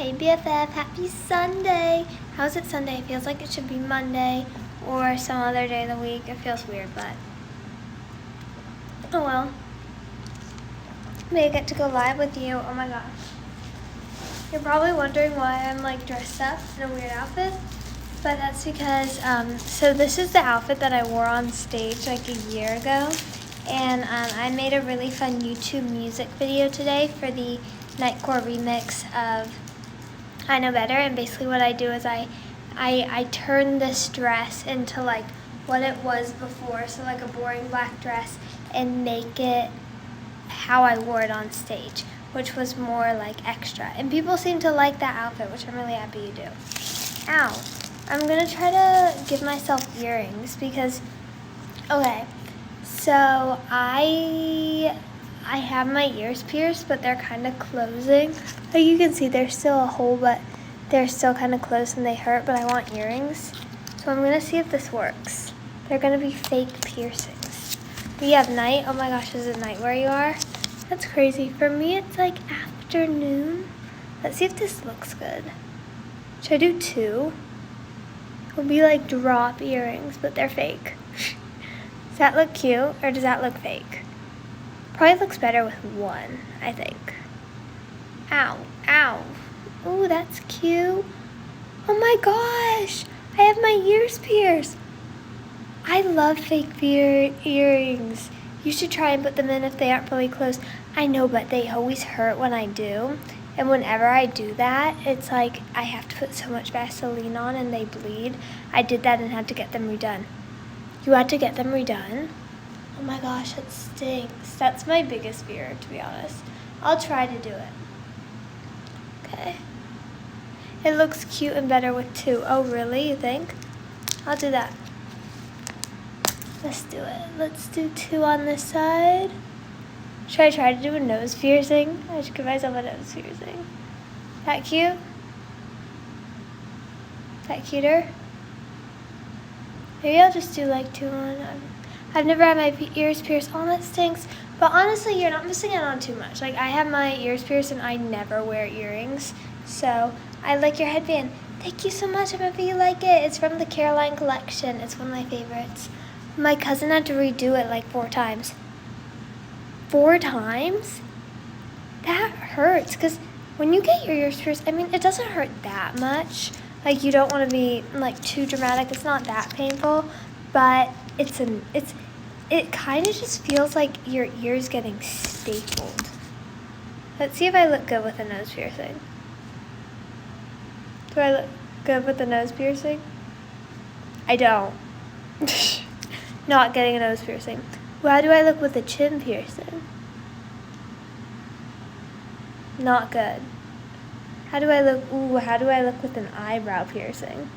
Hey BFF, happy Sunday! How's it Sunday? It feels like it should be Monday or some other day of the week. It feels weird, but oh well. May I get to go live with you? Oh my gosh. You're probably wondering why I'm like dressed up in a weird outfit, but that's because, so this is the outfit that I wore on stage like a year ago, and I made a really fun YouTube music video today for the Nightcore remix of I Know Better, and basically what I do is I turn this dress into like what it was before, so like a boring black dress, and make it how I wore it on stage, which was more like extra. And people seem to like that outfit, which I'm really happy you do. Ow. I'm gonna try to give myself earrings because, okay, so I have my ears pierced, but they're kind of closing. Like you can see there's still a hole, but they're still kind of closed and they hurt, but I want earrings. So I'm gonna see if this works. They're gonna be fake piercings. We have night. Oh my gosh, is it night where you are? That's crazy. For me, it's like afternoon. Let's see if this looks good. Should I do two? It'll be like drop earrings, but they're fake. Does that look cute or does that look fake? Probably looks better with one, I think. Ow, ow. Ooh, that's cute. Oh my gosh, I have my ears pierced. I love fake earrings. You should try and put them in if they aren't fully closed. I know, but they always hurt when I do. And whenever I do that, it's like I have to put so much Vaseline on and they bleed. I did that and had to get them redone. You had to get them redone? Oh my gosh, that stinks. That's my biggest fear, to be honest. I'll try to do it. Okay. It looks cute and better with two. Oh, really? You think? I'll do that. Let's do it. Let's do two on this side. Should I try to do a nose piercing? I should give myself a nose piercing. That cute? That cuter? Maybe I'll just do like two on. I've never had my ears pierced. Oh, that stinks. But honestly, you're not missing out on too much. Like, I have my ears pierced and I never wear earrings. So, I like your headband. Thank you so much. I'm happy you like it. It's from the Caroline collection. It's one of my favorites. My cousin had to redo it like 4 times. 4 times? That hurts. Because when you get your ears pierced, I mean, it doesn't hurt that much. Like, you don't want to be, like, too dramatic. It's not that painful. But it kind of just feels like your ear's getting stapled. Let's see if I look good with a nose piercing. Do I look good with the nose piercing? I don't. Not getting a nose piercing. How do I look with a chin piercing? Not good. How do I look? Ooh, how do I look with an eyebrow piercing?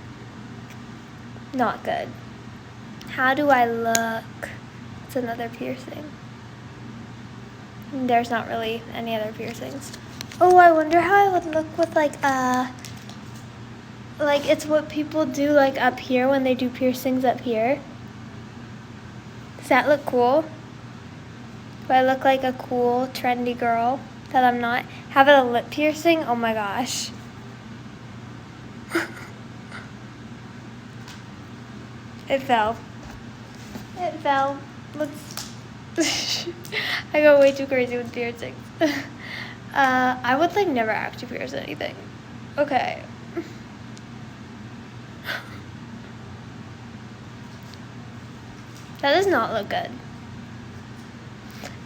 Not good. How do I look? It's another piercing. There's not really any other piercings. Oh, I wonder how I would look with like it's what people do like up here when they do piercings up here. Does that look cool? Do I look like a cool, trendy girl that I'm not? Have a lip piercing? Oh my gosh. It fell. It fell. Let's. I go way too crazy with piercings. I would like never actually pierce anything. Okay. That does not look good.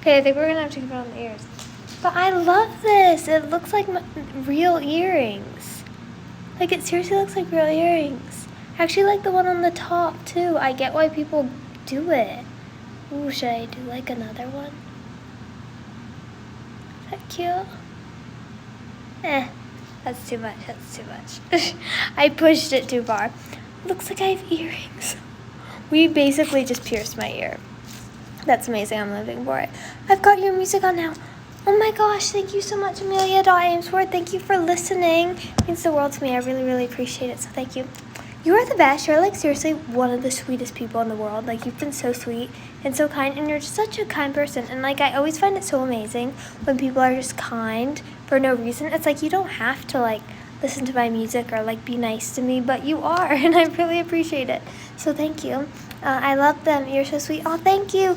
Okay, I think we're gonna have to keep it on the ears. But I love this. It looks like real earrings. Like it seriously looks like real earrings. I actually like the one on the top too. I get why people do it. Ooh, should I do like another one? Is that cute? That's too much. That's too much. I pushed it too far. Looks like I have earrings. We basically just pierced my ear. That's amazing. I'm living for it. I've got your music on now. Oh my gosh, thank you so much, Amelia.Amesworth. Thank you for listening. It means the world to me. I really, really appreciate it, so thank you. You are the best. You're like seriously one of the sweetest people in the world. Like you've been so sweet and so kind, and you're just such a kind person. And like I always find it so amazing when people are just kind for no reason. It's like you don't have to like listen to my music or like be nice to me, but you are, and I really appreciate it. So thank you. I love them. You're so sweet. Oh, thank you.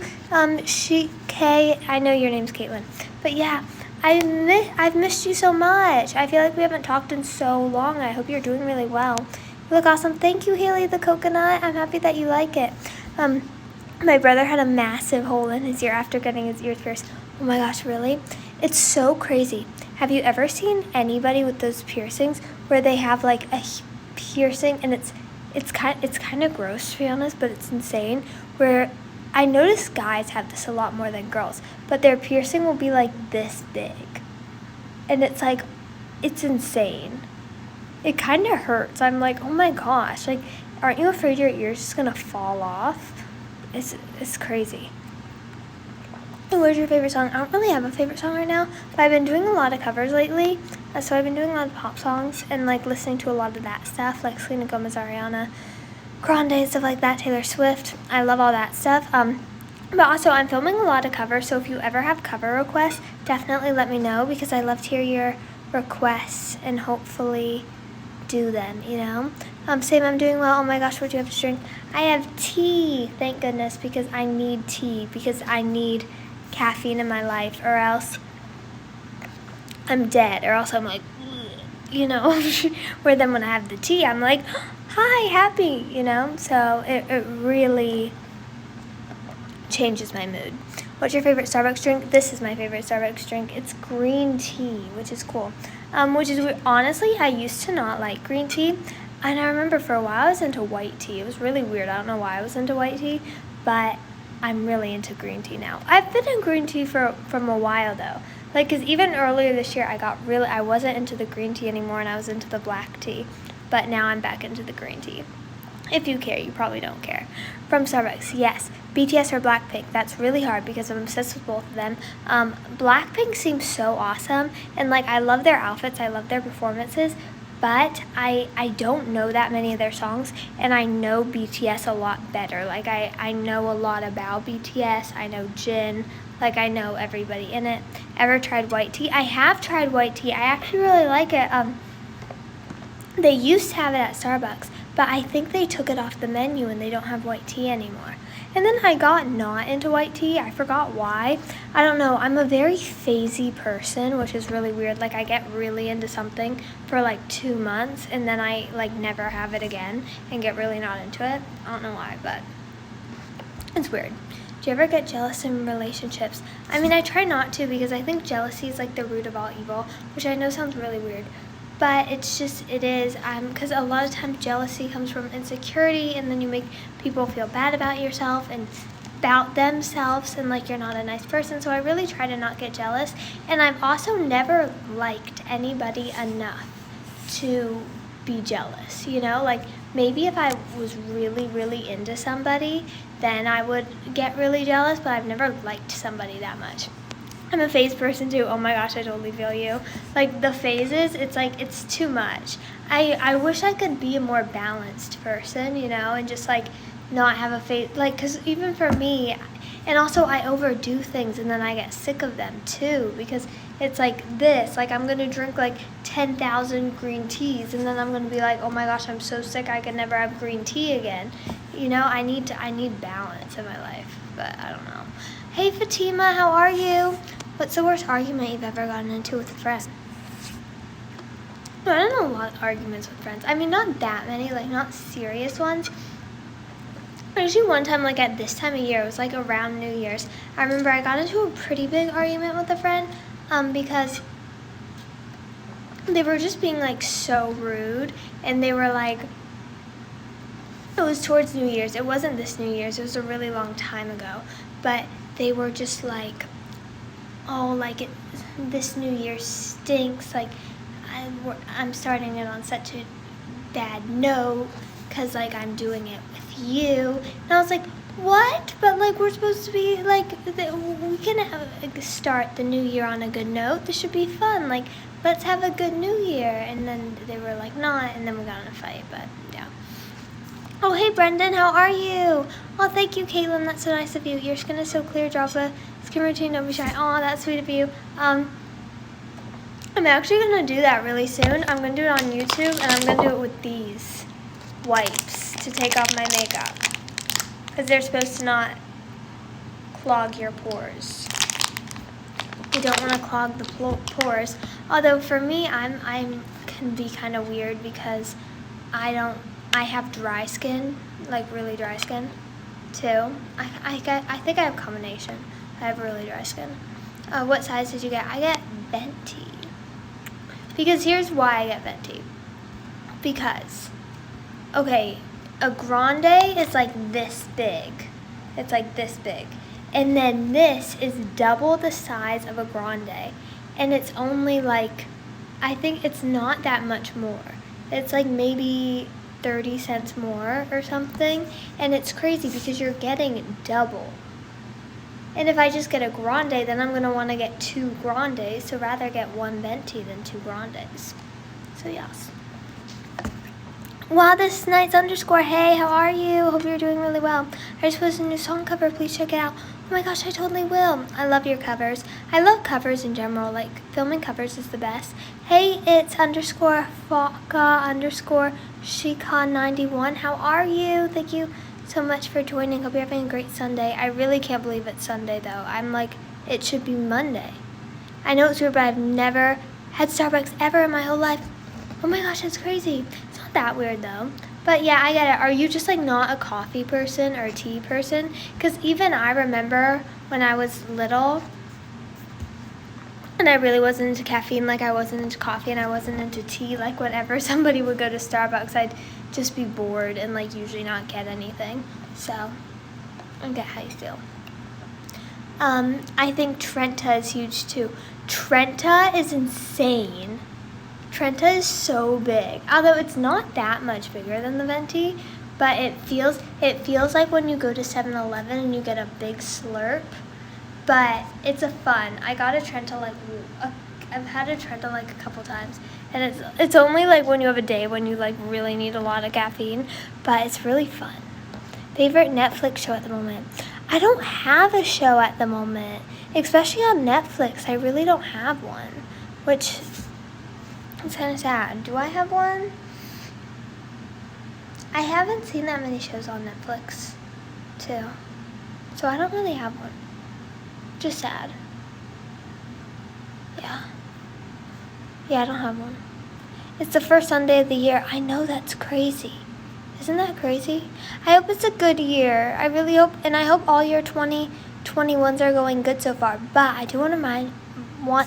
Kay, I know your name's Caitlin, but yeah, I've missed you so much. I feel like we haven't talked in so long. I hope you're doing really well. You look awesome. Thank you, Haley the coconut. I'm happy that you like it. My brother had a massive hole in his ear after getting his ears pierced. Oh my gosh, really? It's so crazy. Have you ever seen anybody with those piercings where they have like a piercing and it's kind of gross, to be honest, but it's insane, where I notice guys have this a lot more than girls, but their piercing will be like this big. And it's like, it's insane. It kind of hurts. I'm like, oh my gosh, like, aren't you afraid your ear's just gonna fall off? It's crazy. What's your favorite song? I don't really have a favorite song right now, but I've been doing a lot of covers lately. So I've been doing a lot of pop songs and like listening to a lot of that stuff, like Selena Gomez, Ariana Grande, and stuff like that, Taylor Swift. I love all that stuff. But also I'm filming a lot of covers, so if you ever have cover requests, definitely let me know, because I love to hear your requests and hopefully do them, you know? Same, I'm doing well. Oh my gosh, what do you have to drink? I have tea, thank goodness, because I need tea, because I need caffeine in my life, or else I'm dead, or else I'm like, you know, where then when I have the tea, I'm like, hi, happy, you know? So it really changes my mood. What's your favorite Starbucks drink? This is my favorite Starbucks drink. It's green tea, which is cool. Which is weird. Honestly, I used to not like green tea, and I remember for a while I was into white tea. It was really weird. I don't know why I was into white tea, but I'm really into green tea now. I've been in green tea from a while though. Like, cause even earlier this year I wasn't into the green tea anymore, and I was into the black tea, but now I'm back into the green tea. If you care, you probably don't care. From Starbucks, yes. BTS or Blackpink? That's really hard because I'm obsessed with both of them. Blackpink seems so awesome, and like I love their outfits, I love their performances, but I don't know that many of their songs, and I know BTS a lot better. Like I know a lot about BTS, I know Jin, like I know everybody in it. Ever tried white tea? I have tried white tea. I actually really like it. They used to have it at Starbucks, but I think they took it off the menu and they don't have white tea anymore. And then I got not into white tea. I forgot why. I don't know. I'm a very phasey person, which is really weird. Like, I get really into something for like 2 months, and then I like never have it again and get really not into it. I don't know why, but it's weird. Do you ever get jealous in relationships? I mean, I try not to, because I think jealousy is like the root of all evil, which I know sounds really weird. But it's just, it is, because a lot of times jealousy comes from insecurity, and then you make people feel bad about yourself and about themselves, and like you're not a nice person. So I really try to not get jealous. And I've also never liked anybody enough to be jealous, you know? Like, maybe if I was really, really into somebody, then I would get really jealous, but I've never liked somebody that much. I'm a phase person too. Oh my gosh, I totally feel you. Like, the phases, it's like, it's too much. I wish I could be a more balanced person, you know, and just like not have a phase, like, because even for me, and also I overdo things and then I get sick of them too, because it's like this, like I'm gonna drink like 10,000 green teas, and then I'm gonna be like, oh my gosh, I'm so sick, I can never have green tea again. You know, I need balance in my life, but I don't know. Hey Fatima, how are you? What's the worst argument you've ever gotten into with a friend? No, I don't know a lot of arguments with friends. I mean, not that many, like not serious ones. Actually, one time, like at this time of year, it was like around New Year's, I remember I got into a pretty big argument with a friend, because they were just being like so rude, and they were like, it was towards New Year's. It wasn't this New Year's, it was a really long time ago, but they were just like, oh, like this New Year stinks, like I'm starting it on such a bad note, because like I'm doing it with you. And I was like, what? But like we're supposed to be like, we can start the new year on a good note. This should be fun, like let's have a good new year. And then they were like, not, and then we got in a fight, but yeah. Oh, hey Brendan, how are you? Oh, thank you, Caitlin, that's so nice of you. Your skin is so clear, drop a skin routine, don't be shy. Oh, that's sweet of you. I'm actually going to do that really soon. I'm going to do it on YouTube, and I'm going to do it with these wipes to take off my makeup. Because they're supposed to not clog your pores. You don't want to clog the pores. Although for me, I'm can be kind of weird because I have dry skin, like really dry skin too. I think I have combination. I have really dry skin. What size did you get? I get venti. Because here's why I get venti. Because, okay, a grande is like this big. It's like this big. And then this is double the size of a grande. And it's only like, I think it's not that much more. It's like maybe 30 cents more or something. And it's crazy because you're getting double. And if I just get a grande, then I'm going to want to get 2 grandes. So rather get 1 venti than 2 grandes. So yes. Wow, this is Nights _ hey, how are you? Hope you're doing really well. I just posted a new song cover. Please check it out. Oh my gosh, I totally will. I love your covers. I love covers in general. Like, filming covers is the best. Hey, it's _ Faka _ Shika91. How are you? Thank you so much for joining. Hope you're having a great Sunday. I really can't believe it's Sunday, though. I'm like, it should be Monday. I know it's weird, but I've never had Starbucks ever in my whole life. Oh my gosh, that's crazy. It's not that weird, though. But yeah, I get it. Are you just like not a coffee person or a tea person? Because even I remember when I was little and I really wasn't into caffeine, like I wasn't into coffee and I wasn't into tea. Like whenever somebody would go to Starbucks, I'd just be bored and like usually not get anything. So I get how you feel. I think Trenta is huge too. Trenta is insane. Trenta is so big, although it's not that much bigger than the venti, but it feels like when you go to 7-Eleven and you get a big slurp, but it's a fun. I got a Trenta I've had a Trenta like a couple times, and it's only like when you have a day when you like really need a lot of caffeine, but it's really fun. Favorite Netflix show at the moment? I don't have a show at the moment, especially on Netflix. I really don't have one, which it's kind of sad. Do I have one? I haven't seen that many shows on Netflix, too. So I don't really have one. Just sad. Yeah. Yeah, I don't have one. It's the first Sunday of the year. I know, that's crazy. Isn't that crazy? I hope it's a good year. I really hope, and I hope all your 2021s are going good so far. But I do want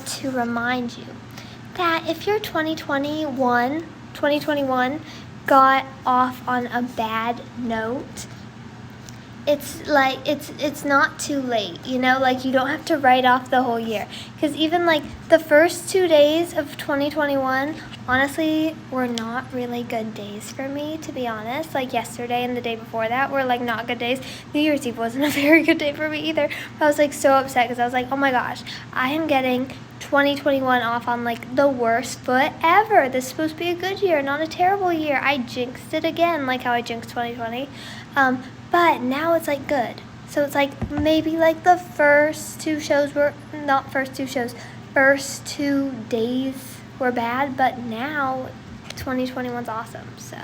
to remind you that if your 2021 got off on a bad note, it's like it's not too late, you know, like you don't have to write off the whole year, because even like the first 2 days of 2021 honestly were not really good days for me, to be honest. Like yesterday and the day before that were like not good days. New Year's Eve wasn't a very good day for me either. I was like so upset because I was like, oh my gosh, I am getting 2021 off on like the worst foot ever. This is supposed to be a good year, not a terrible year. I jinxed it again, like how I jinxed 2020. But now it's like good. So it's like maybe like the first 2 days were bad, but now 2021's awesome. So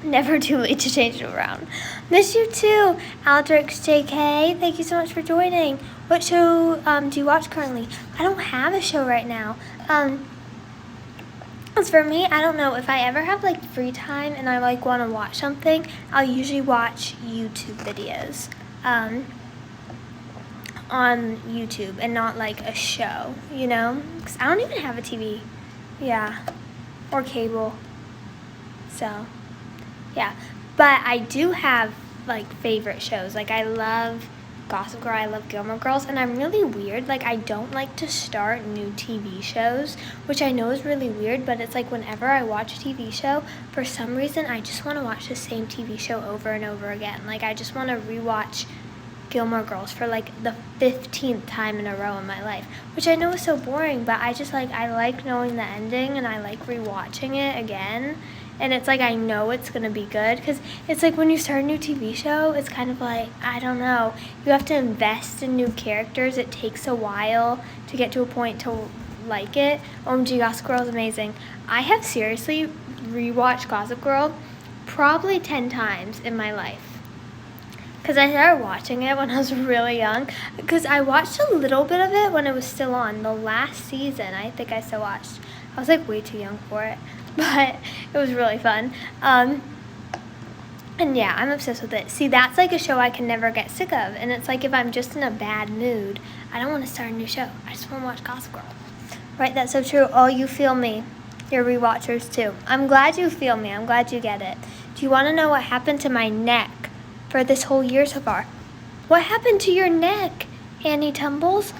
never too late to change it around. Miss you too, Aldrix JK. Thank you so much for joining. What show do you watch currently? I don't have a show right now. As for me, I don't know. If I ever have like free time and I like want to watch something, I'll usually watch YouTube videos on YouTube and not like a show, you know? Because I don't even have a TV. Yeah. Or cable. So, yeah. But I do have like favorite shows. Like I love Gossip Girl, I love Gilmore Girls, and I'm really weird. Like I don't like to start new TV shows, which I know is really weird, but it's like whenever I watch a TV show, for some reason I just want to watch the same TV show over and over again. Like I just want to rewatch Gilmore Girls for like the 15th time in a row in my life, which I know is so boring, but I like knowing the ending, and I like rewatching it again. And it's like I know it's going to be good, because it's like when you start a new TV show, it's kind of like, I don't know, you have to invest in new characters. It takes a while to get to a point to like it. OMG, Gossip Girl is amazing. I have seriously rewatched Gossip Girl probably 10 times in my life, because I started watching it when I was really young, because I watched a little bit of it when it was still on. The last season, I think I still watched. I was like way too young for it, but it was really fun. And yeah, I'm obsessed with it. See, that's like a show I can never get sick of, and it's like if I'm just in a bad mood, I don't want to start a new show. I just want to watch Gossip Girl. Right, that's so true. Oh, you feel me. You're rewatchers too. I'm glad you feel me. I'm glad you get it. Do you want to know what happened to my neck for this whole year so far? What happened to your neck, Annie Tumbles?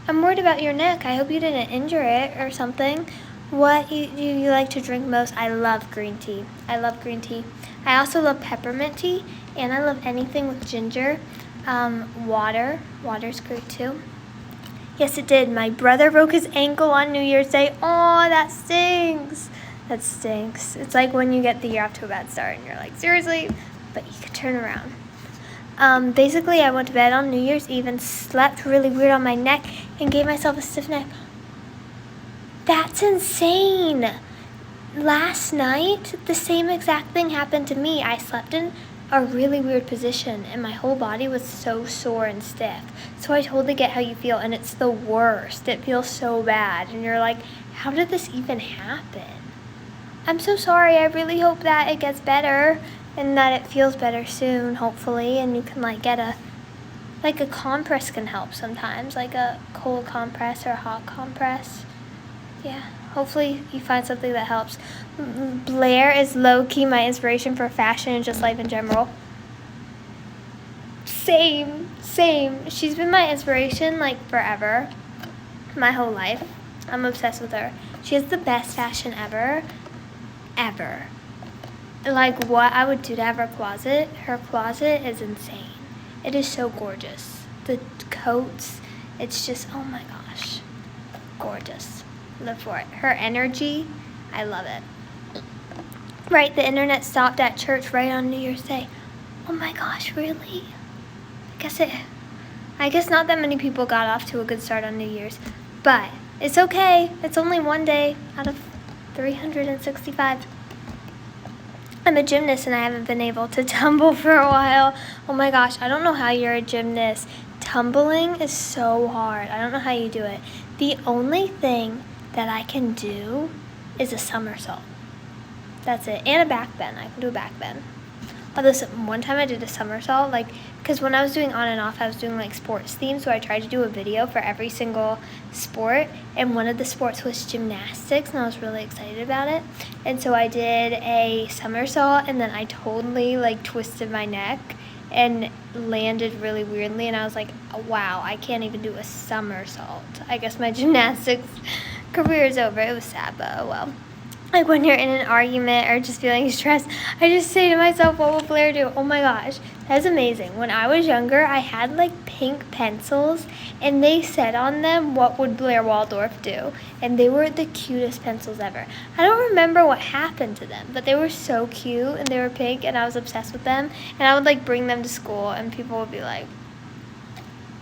I'm worried about your neck. I hope you didn't injure it or something. What do you like to drink most? I love green tea. I love green tea. I also love peppermint tea, and I love anything with ginger. Water. Water's great too. Yes, it did. My brother broke his ankle on New Year's Day. Oh, that stinks. That stinks. It's like when you get the year off to a bad start and you're like, seriously? But you could turn around. Basically, I went to bed on New Year's Eve and slept really weird on my neck and gave myself a stiff neck. That's insane. Last night, the same exact thing happened to me. I slept in a really weird position, and my whole body was so sore and stiff. So I totally get how you feel, and it's the worst. It feels so bad, and you're like, how did this even happen? I'm so sorry. I really hope that it gets better and that it feels better soon, hopefully, and you can like get a compress can help sometimes, like a cold compress or a hot compress. Yeah, hopefully you find something that helps. Blair is low-key my inspiration for fashion and just life in general. Same. She's been my inspiration like forever, my whole life. I'm obsessed with her. She has the best fashion ever. Like what I would do to have her closet is insane. It is so gorgeous. The coats, it's just, oh my gosh, gorgeous. Live for it. Her energy, I love it. Right, the internet stopped at church right on New Year's Day. Oh my gosh, really? I guess not that many people got off to a good start on New Year's, but it's okay. It's only one day out of 365. I'm a gymnast and I haven't been able to tumble for a while. Oh my gosh, I don't know how you're a gymnast. Tumbling is so hard. I don't know how you do it. The only thing that I can do is a somersault. That's it. And a back bend. I can do a back bend. Although one time I did a somersault, because when I was doing on and off, I was doing sports themes, so I tried to do a video for every single sport, and one of the sports was gymnastics, and I was really excited about it. And so I did a somersault, and then I totally twisted my neck and landed really weirdly, and I was like, oh, wow, I can't even do a somersault. I guess my gymnastics career is over. It was sad, but oh well. When you're in an argument or just feeling stressed, I just say to myself, what will Blair do? Oh my gosh, that's amazing. When I was younger, I had pink pencils, and they said on them, what would Blair Waldorf do? And they were the cutest pencils ever. I don't remember what happened to them, but they were so cute, and they were pink, and I was obsessed with them. And I would bring them to school, and people would be like,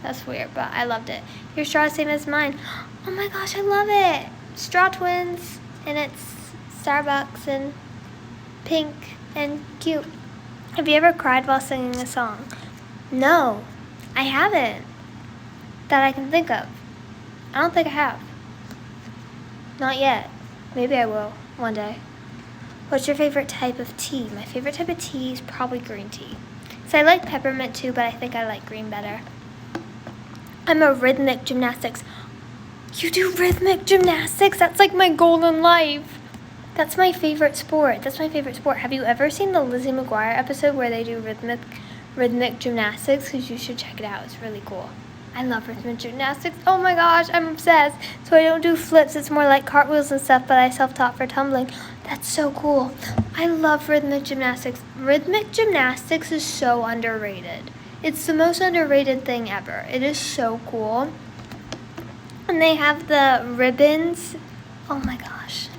that's weird, but I loved it. Your straw is the same as mine. Oh my gosh, I love it. Straw twins, and it's Starbucks and pink and cute. Have you ever cried while singing a song? No, I haven't. That I can think of. I don't think I have. Not yet. Maybe I will one day. What's your favorite type of tea? My favorite type of tea is probably green tea. So I like peppermint too, but I think I like green better. I'm a rhythmic gymnastics. You do rhythmic gymnastics? That's my goal in life. That's my favorite sport. Have you ever seen the Lizzie McGuire episode where they do rhythmic gymnastics? Because you should check it out. It's really cool. I love rhythmic gymnastics. Oh my gosh, I'm obsessed. So I don't do flips. It's more like cartwheels and stuff, but I self-taught for tumbling. That's so cool. I love rhythmic gymnastics. Rhythmic gymnastics is so underrated. It's the most underrated thing ever. It is so cool. And they have the ribbons. Oh my gosh.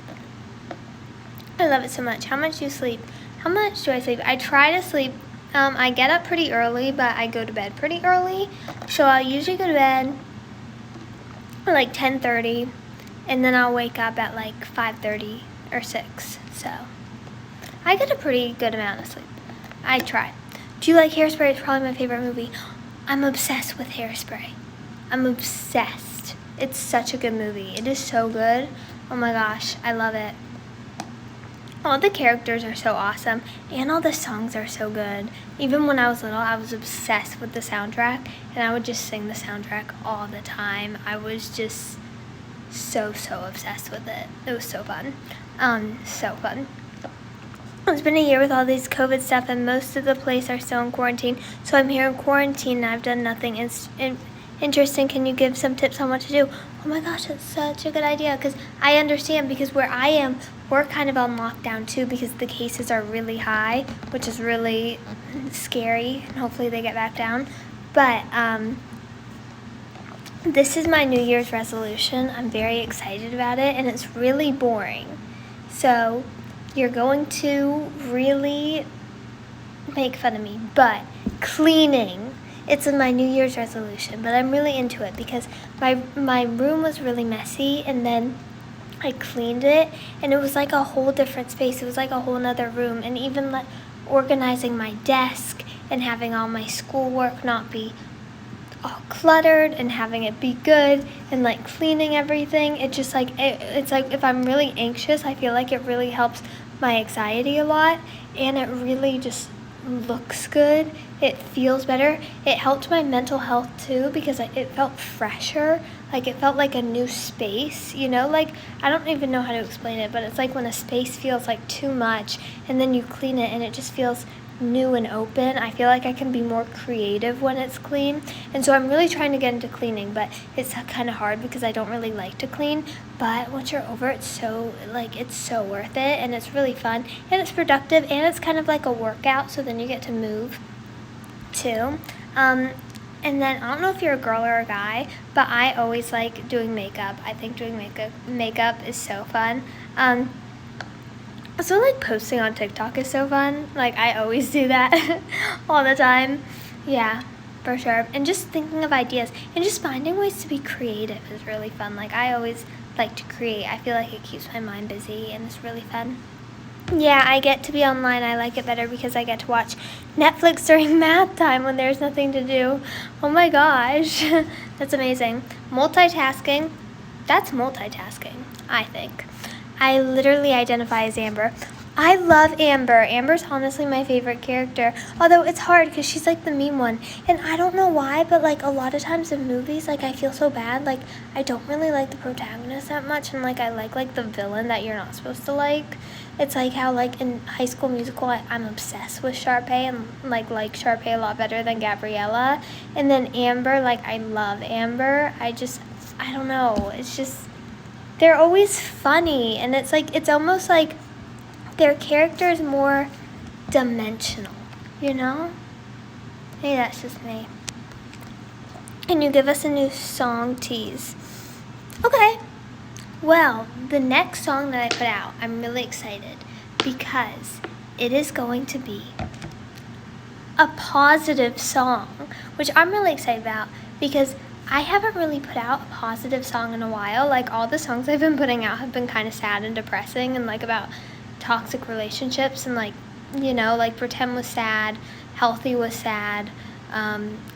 I love it so much. How much do you sleep? How much do I sleep? I try to sleep. I get up pretty early, but I go to bed pretty early. So I'll usually go to bed at like 10:30, and then I'll wake up at like 5:30 or 6. So I get a pretty good amount of sleep. I try. Do you like Hairspray? It's probably my favorite movie. I'm obsessed with Hairspray. I'm obsessed. It's such a good movie. It is so good. Oh my gosh, I love it. All the characters are so awesome, and all the songs are so good. Even when I was little, I was obsessed with the soundtrack, and I would just sing the soundtrack all the time. I was just so obsessed with it. It was so fun. So fun. It's been a year with all these COVID stuff, and most of the place are still in quarantine. So I'm here in quarantine, and I've done nothing interesting. Can you give some tips on what to do? Oh my gosh, that's such a good idea, because I understand, because where I am, we're kind of on lockdown too, because the cases are really high, which is really scary, and hopefully they get back down. But this is my New Year's resolution. I'm very excited about it, and it's really boring. So you're going to really make fun of me, but cleaning. It's in my New Year's resolution, but I'm really into it because my room was really messy, and then I cleaned it, and it was like a whole different space. It was like a whole nother room, and even like organizing my desk and having all my schoolwork not be all cluttered and having it be good, and like cleaning everything. It just like it's like if I'm really anxious, I feel like it really helps my anxiety a lot, and it really just looks good. It feels better. It helped my mental health too, because it felt fresher. Like it felt like a new space, you know? Like, I don't even know how to explain it, but it's like when a space feels like too much, and then you clean it and it just feels new and open. I feel like I can be more creative when it's clean, and so I'm really trying to get into cleaning, but it's kind of hard because I don't really like to clean. But once you're over, it's so worth it, and it's really fun, and it's productive, and it's kind of like a workout, so then you get to move too. And then I don't know if you're a girl or a guy, but I always like doing makeup. I think doing makeup is so fun. So like posting on TikTok is so fun. Like I always do that all the time. Yeah, for sure. And just thinking of ideas and just finding ways to be creative is really fun. Like I always like to create. I feel like it keeps my mind busy, and it's really fun. Yeah, I get to be online. I like it better because I get to watch Netflix during math time when there's nothing to do. Oh my gosh, that's amazing. Multitasking, that's multitasking, I think. I literally identify as Amber. I love Amber. Amber's honestly my favorite character. Although it's hard because she's like the mean one. And I don't know why, but like a lot of times in movies, like I feel so bad. Like I don't really like the protagonist that much. And like I like the villain that you're not supposed to like. It's like how like in High School Musical, I'm obsessed with Sharpay and like Sharpay a lot better than Gabriella. And then Amber, like I love Amber. I don't know. It's just, they're always funny. And it's like, it's almost like their character is more dimensional, you know? Maybe that's just me. Can you give us a new song tease? Okay. Well, the next song that I put out, I'm really excited because it is going to be a positive song, which I'm really excited about because I haven't really put out a positive song in a while. Like all the songs I've been putting out have been kind of sad and depressing and like about toxic relationships, and like, you know, like Pretend was sad, Healthy was sad,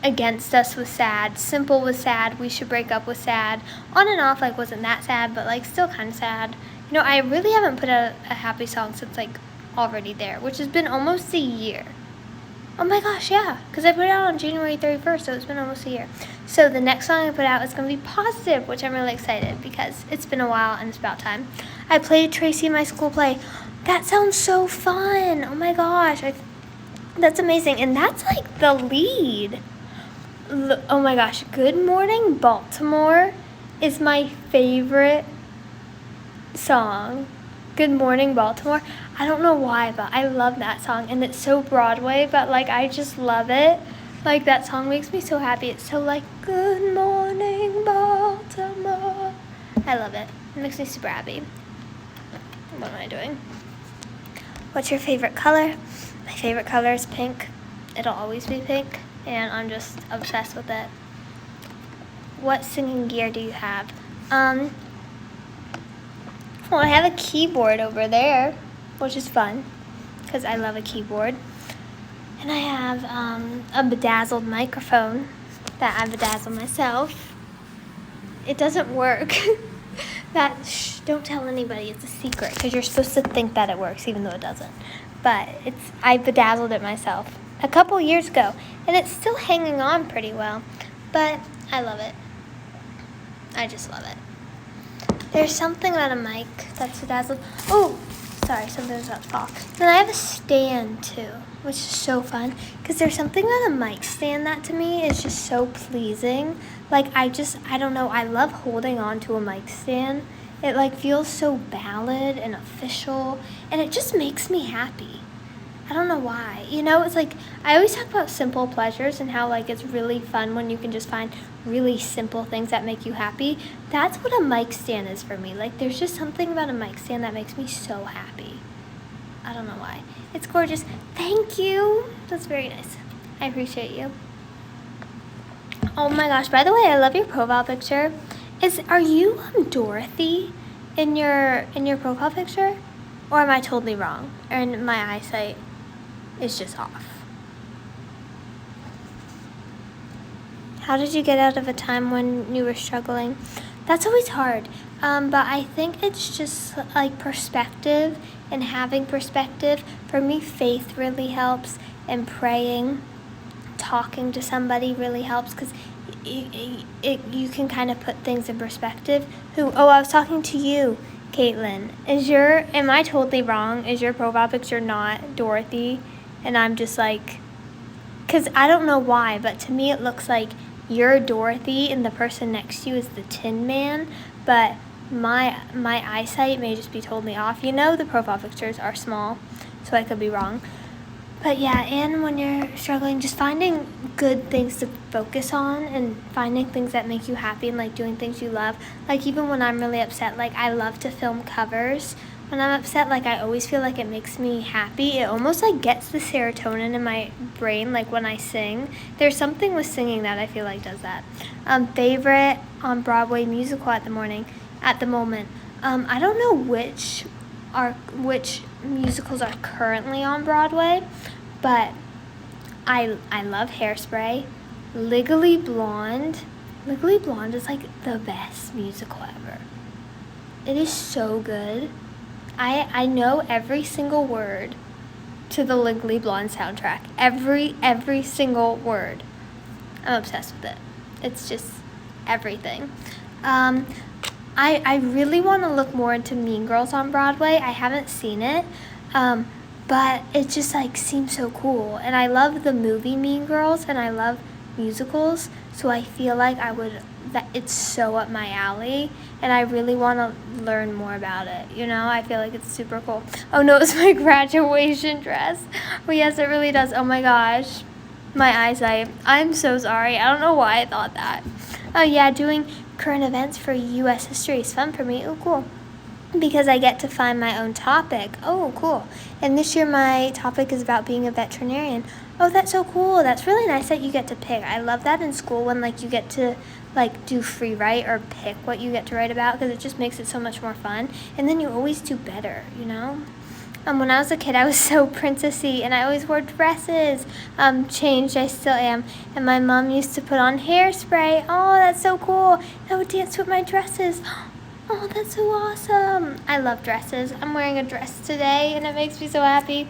Against Us was sad, Simple was sad, We Should Break Up was sad. On and Off like wasn't that sad, but like still kind of sad. You know, I really haven't put out a happy song since like Already There, which has been almost a year. Oh my gosh, yeah, because I put it out on January 31st, so it's been almost a year. So the next song I put out is going to be positive, which I'm really excited because it's been a while and it's about time. I played Tracy in my school play. That sounds so fun. Oh my gosh, that's amazing. And that's like the lead. Oh my gosh, Good Morning Baltimore is my favorite song. Good Morning Baltimore. I don't know why, but I love that song, and it's so Broadway, but like I just love it. Like, that song makes me so happy. It's so like, good morning, Baltimore. I love it. It makes me super happy. What am I doing? What's your favorite color? My favorite color is pink. It'll always be pink, and I'm just obsessed with it. What singing gear do you have? Well, I have a keyboard over there, which is fun, because I love a keyboard. And I have a bedazzled microphone that I bedazzle myself. It doesn't work. Don't tell anybody, it's a secret, because you're supposed to think that it works, even though it doesn't. But I bedazzled it myself a couple years ago, and it's still hanging on pretty well. But I love it. I just love it. There's something about a mic that's bedazzled. Oh, sorry, something's about to fall. And I have a stand too, which is so fun, because there's something about a mic stand that to me is just so pleasing. Like, I don't know, I love holding on to a mic stand. It like feels so ballad and official, and it just makes me happy. I don't know why. You know, it's like, I always talk about simple pleasures and how like it's really fun when you can just find really simple things that make you happy. That's what a mic stand is for me. Like, there's just something about a mic stand that makes me so happy. I don't know why. It's gorgeous. Thank you. That's very nice. I appreciate you. Oh my gosh, by the way, I love your profile picture. Are you Dorothy in your profile picture? Or am I totally wrong? And my eyesight is just off. How did you get out of a time when you were struggling? That's always hard. But I think it's just like perspective and having perspective. For me, faith really helps, and praying, talking to somebody really helps, because you can kind of put things in perspective. I was talking to you, Caitlin. Am I totally wrong? Is your profile picture not Dorothy? And I'm just like, because I don't know why, but to me it looks like you're Dorothy and the person next to you is the Tin Man, but my eyesight may just be totally off. You know, the profile pictures are small, so I could be wrong. But yeah, and when you're struggling, just finding good things to focus on and finding things that make you happy and like doing things you love. Like, even when I'm really upset, like, I love to film covers. When I'm upset, like, I always feel like it makes me happy. It almost like gets the serotonin in my brain, like when I sing. There's something with singing that I feel like does that. Favorite on Broadway musical at the moment. I don't know which musicals are currently on Broadway, but I love Hairspray. Legally Blonde. Legally Blonde is like the best musical ever. It is so good. I know every single word to the Legally Blonde soundtrack. Every single word. I'm obsessed with it. It's just everything. I really want to look more into Mean Girls on Broadway. I haven't seen it, but it just like seems so cool. And I love the movie Mean Girls, and I love musicals, so I feel like it's so up my alley, and I really want to learn more about it. You know, I feel like it's super cool. Oh no, it's my graduation dress. Oh yes, it really does. Oh my gosh, my eyesight. I'm so sorry. I don't know why I thought that. Oh yeah, doing current events for U.S. history is fun for me. Oh, cool. Because I get to find my own topic. Oh, cool. And this year my topic is about being a veterinarian. Oh, that's so cool. That's really nice that you get to pick. I love that in school when like you get to like do free write or pick what you get to write about, because it just makes it so much more fun. And then you always do better, you know? When I was a kid, I was so princessy, and I always wore dresses. Changed, I still am. And my mom used to put on Hairspray. Oh, that's so cool. I would dance with my dresses. Oh, that's so awesome. I love dresses. I'm wearing a dress today, and it makes me so happy.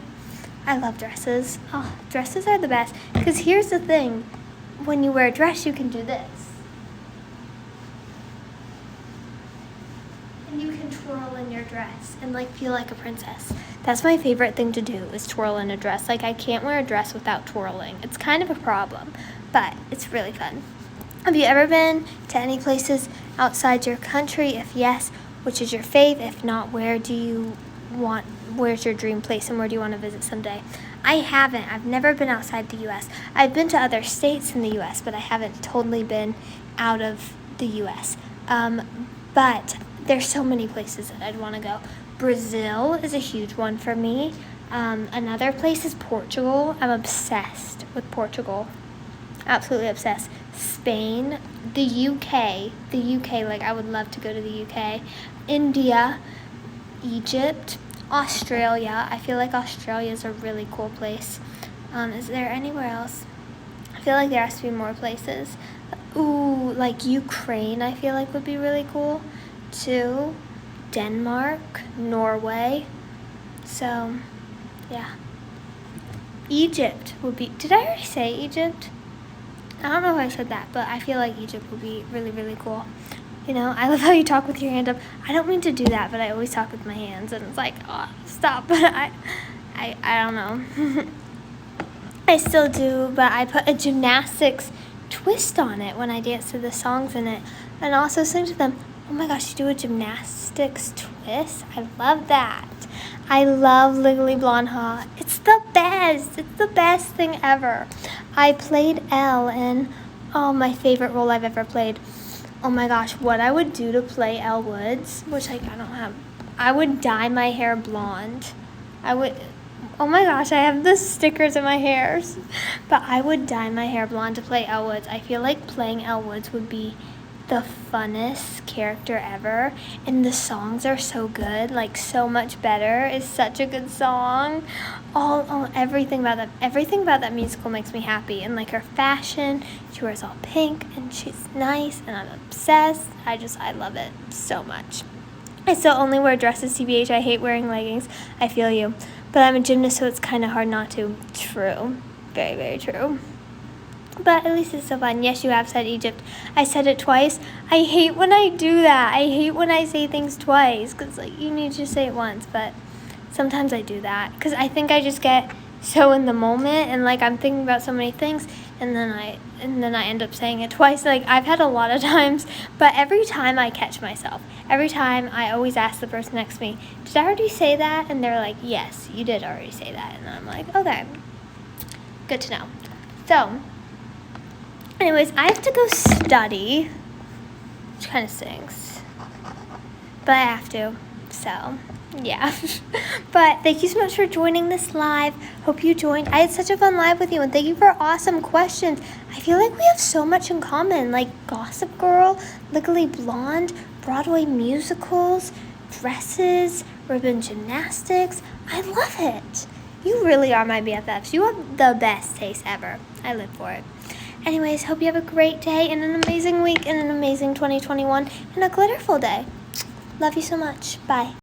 I love dresses. Oh, dresses are the best. Because here's the thing. When you wear a dress, you can do this. And you can twirl in your dress and like feel like a princess. That's my favorite thing to do, is twirl in a dress. Like, I can't wear a dress without twirling. It's kind of a problem, but it's really fun. Have you ever been to any places outside your country? If yes, which is your fave? If not, where's your dream place, and where do you want to visit someday? I haven't. I've never been outside the U.S. I've been to other states in the U.S., but I haven't totally been out of the U.S. But there's so many places that I'd want to go. Brazil is a huge one for me. Another place is Portugal. I'm obsessed with Portugal. Absolutely obsessed. Spain, the UK, like I would love to go to the UK. India, Egypt, Australia. I feel like Australia is a really cool place. Is there anywhere else? I feel like there has to be more places. Ooh, like Ukraine I feel like would be really cool too. Denmark, Norway. So, yeah. Egypt would be, did I already say Egypt? I don't know if I said that, but I feel like Egypt would be really, really cool. You know, I love how you talk with your hand up. I don't mean to do that, but I always talk with my hands, and it's like, oh, stop. But I don't know. I still do, but I put a gymnastics twist on it when I dance to the songs in it, and also sing to them. Oh my gosh, you do a gymnastics twist? I love that. I love Legally Blonde Ha. It's the best. It's the best thing ever. I played Elle in, my favorite role I've ever played. Oh my gosh, what I would do to play Elle Woods, which like I don't have. I would dye my hair blonde. Oh my gosh, I have the stickers in my hairs. But I would dye my hair blonde to play Elle Woods. I feel like playing Elle Woods would be the funnest character ever, and the songs are so good, like So Much Better is such a good song. Everything about that musical makes me happy, and like her fashion, she wears all pink and she's nice, and I'm obsessed. I love it so much. I still only wear dresses, TBH. I hate wearing leggings. I feel you, but I'm a gymnast, so it's kind of hard not to. True, very, very true. But at least it's so fun. Yes, you have said Egypt. I said it twice. I hate when I do that. I hate when I say things twice, because like you need to say it once. But sometimes I do that because I think I just get so in the moment, and like I'm thinking about so many things, and then I end up saying it twice. Like I've had a lot of times, but every time I catch myself. Every time I always ask the person next to me, "Did I already say that?" And they're like, "Yes, you did already say that." And I'm like, "Okay, good to know." So. Anyways, I have to go study, which kind of stinks, but I have to, so, yeah. But thank you so much for joining this live. Hope you joined. I had such a fun live with you, and thank you for awesome questions. I feel like we have so much in common, like Gossip Girl, Legally Blonde, Broadway musicals, dresses, ribbon gymnastics. I love it. You really are my BFFs. You have the best taste ever. I live for it. Anyways, hope you have a great day and an amazing week and an amazing 2021 and a glitterful day. Love you so much. Bye.